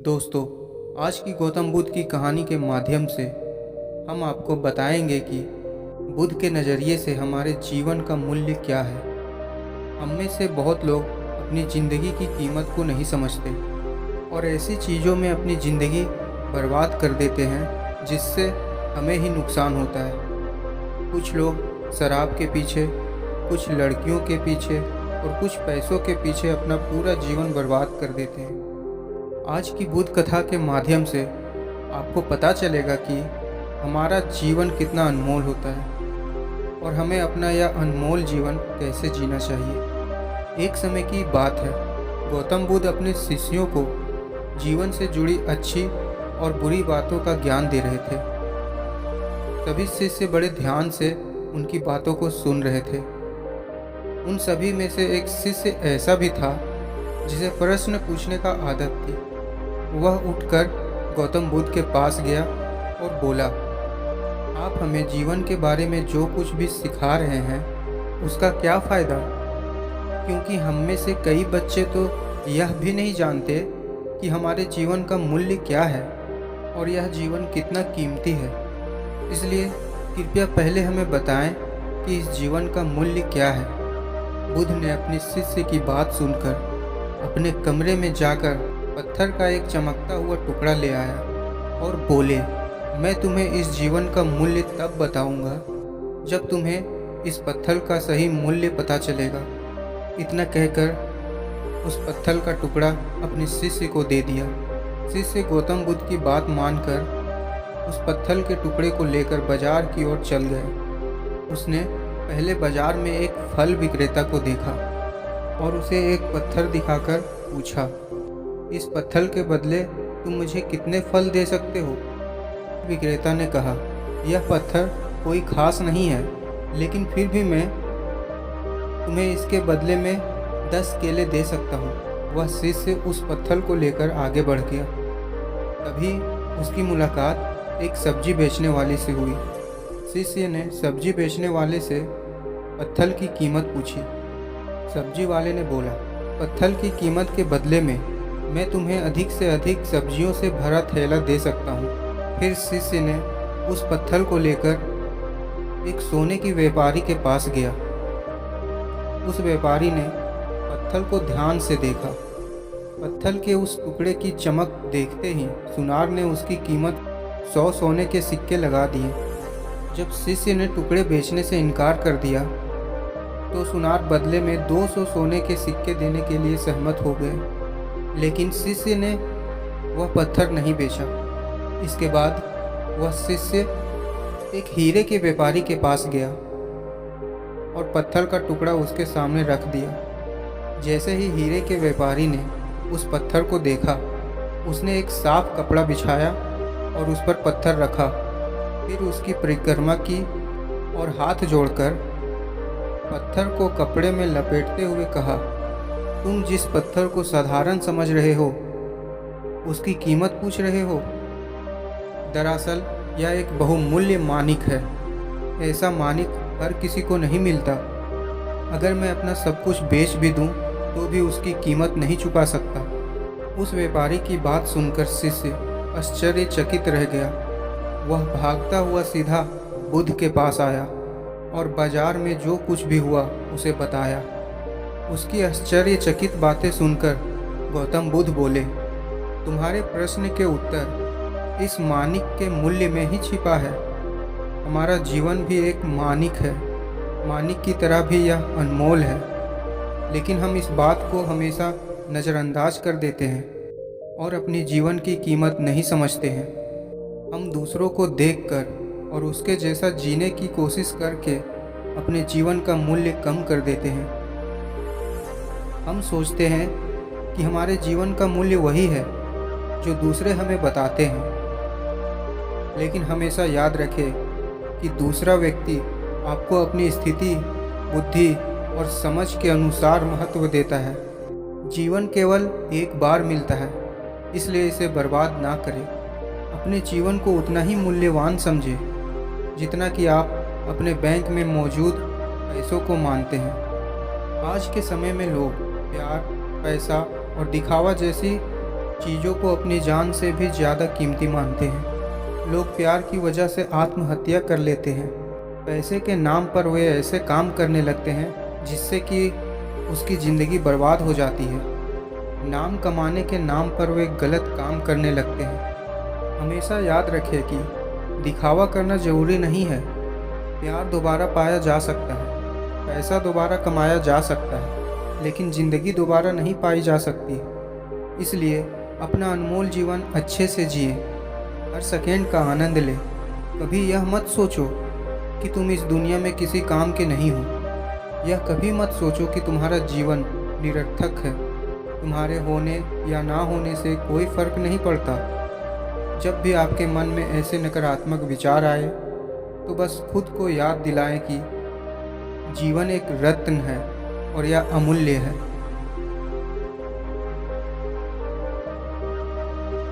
दोस्तों, आज की गौतम बुद्ध की कहानी के माध्यम से हम आपको बताएंगे कि बुद्ध के नज़रिए से हमारे जीवन का मूल्य क्या है। हम में से बहुत लोग अपनी ज़िंदगी की कीमत को नहीं समझते और ऐसी चीज़ों में अपनी ज़िंदगी बर्बाद कर देते हैं जिससे हमें ही नुकसान होता है। कुछ लोग शराब के पीछे, कुछ लड़कियों के पीछे और कुछ पैसों के पीछे अपना पूरा जीवन बर्बाद कर देते हैं। आज की बुद्ध कथा के माध्यम से आपको पता चलेगा कि हमारा जीवन कितना अनमोल होता है और हमें अपना यह अनमोल जीवन कैसे जीना चाहिए। एक समय की बात है, गौतम बुद्ध अपने शिष्यों को जीवन से जुड़ी अच्छी और बुरी बातों का ज्ञान दे रहे थे। सभी शिष्य बड़े ध्यान से उनकी बातों को सुन रहे थे। उन सभी में से एक शिष्य ऐसा भी था जिसे प्रश्न पूछने का आदत थी। वह उठकर गौतम बुद्ध के पास गया और बोला, आप हमें जीवन के बारे में जो कुछ भी सिखा रहे हैं उसका क्या फ़ायदा, क्योंकि हम में से कई बच्चे तो यह भी नहीं जानते कि हमारे जीवन का मूल्य क्या है और यह जीवन कितना कीमती है। इसलिए कृपया पहले हमें बताएं कि इस जीवन का मूल्य क्या है। बुद्ध ने अपने शिष्य की बात सुनकर अपने कमरे में जाकर पत्थर का एक चमकता हुआ टुकड़ा ले आया और बोले, मैं तुम्हें इस जीवन का मूल्य तब बताऊंगा जब तुम्हें इस पत्थर का सही मूल्य पता चलेगा। इतना कहकर उस पत्थर का टुकड़ा अपने शिष्य को दे दिया। शिष्य गौतम बुद्ध की बात मानकर उस पत्थर के टुकड़े को लेकर बाजार की ओर चल गए। उसने पहले बाजार में एक फल विक्रेता को देखा और उसे एक पत्थर दिखाकर पूछा, इस पत्थर के बदले तुम मुझे कितने फल दे सकते हो? विक्रेता ने कहा, यह पत्थर कोई खास नहीं है, लेकिन फिर भी मैं तुम्हें इसके बदले में 10 केले दे सकता हूँ। वह शिष्य उस पत्थर को लेकर आगे बढ़ गया। तभी उसकी मुलाकात एक सब्जी बेचने वाले से हुई। शिष्य ने सब्जी बेचने वाले से पत्थर की कीमत पूछी। सब्जी वाले ने बोला, पत्थर की कीमत के बदले में मैं तुम्हें अधिक से अधिक सब्जियों से भरा थैला दे सकता हूँ। फिर शिष्य ने उस पत्थर को लेकर एक सोने की व्यापारी के पास गया। उस व्यापारी ने पत्थर को ध्यान से देखा। पत्थर के उस टुकड़े की चमक देखते ही सुनार ने उसकी कीमत 100 सोने के सिक्के लगा दिए। जब शिष्य ने टुकड़े बेचने से इनकार कर दिया तो सुनार बदले में 200 सोने के सिक्के देने के लिए सहमत हो गए, लेकिन शिष्य ने वह पत्थर नहीं बेचा। इसके बाद वह शिष्य एक हीरे के व्यापारी के पास गया और पत्थर का टुकड़ा उसके सामने रख दिया। जैसे ही हीरे के व्यापारी ने उस पत्थर को देखा, उसने एक साफ कपड़ा बिछाया और उस पर पत्थर रखा। फिर उसकी परिक्रमा की और हाथ जोड़कर पत्थर को कपड़े में लपेटते हुए कहा, तुम जिस पत्थर को साधारण समझ रहे हो उसकी कीमत पूछ रहे हो। दरअसल यह एक बहुमूल्य मानिक है। ऐसा मानिक हर किसी को नहीं मिलता। अगर मैं अपना सब कुछ बेच भी दूं तो भी उसकी कीमत नहीं चुका सकता। उस व्यापारी की बात सुनकर शिष्य आश्चर्यचकित रह गया। वह भागता हुआ सीधा बुद्ध के पास आया और बाजार में जो कुछ भी हुआ उसे बताया। उसकी आश्चर्यचकित बातें सुनकर गौतम बुद्ध बोले, तुम्हारे प्रश्न के उत्तर इस मानिक के मूल्य में ही छिपा है। हमारा जीवन भी एक मानिक है। मानिक की तरह भी यह अनमोल है, लेकिन हम इस बात को हमेशा नज़रअंदाज कर देते हैं और अपनी जीवन की कीमत नहीं समझते हैं। हम दूसरों को देखकर और उसके जैसा जीने की कोशिश करके अपने जीवन का मूल्य कम कर देते हैं। हम सोचते हैं कि हमारे जीवन का मूल्य वही है जो दूसरे हमें बताते हैं, लेकिन हमेशा याद रखें कि दूसरा व्यक्ति आपको अपनी स्थिति, बुद्धि और समझ के अनुसार महत्व देता है। जीवन केवल एक बार मिलता है, इसलिए इसे बर्बाद ना करें। अपने जीवन को उतना ही मूल्यवान समझें जितना कि आप अपने बैंक में मौजूद पैसों को मानते हैं। आज के समय में लोग प्यार, पैसा और दिखावा जैसी चीज़ों को अपनी जान से भी ज़्यादा कीमती मानते हैं। लोग प्यार की वजह से आत्महत्या कर लेते हैं। पैसे के नाम पर वे ऐसे काम करने लगते हैं जिससे कि उसकी ज़िंदगी बर्बाद हो जाती है। नाम कमाने के नाम पर वे गलत काम करने लगते हैं। हमेशा याद रखें कि दिखावा करना ज़रूरी नहीं है। प्यार दोबारा पाया जा सकता है, पैसा दोबारा कमाया जा सकता है, लेकिन ज़िंदगी दोबारा नहीं पाई जा सकती। इसलिए अपना अनमोल जीवन अच्छे से जिए, हर सेकंड का आनंद लें। कभी यह मत सोचो कि तुम इस दुनिया में किसी काम के नहीं हो। यह कभी मत सोचो कि तुम्हारा जीवन निरर्थक है। तुम्हारे होने या ना होने से कोई फ़र्क नहीं पड़ता। जब भी आपके मन में ऐसे नकारात्मक विचार आए तो बस खुद को याद दिलाएं कि जीवन एक रत्न है और यह अमूल्य है।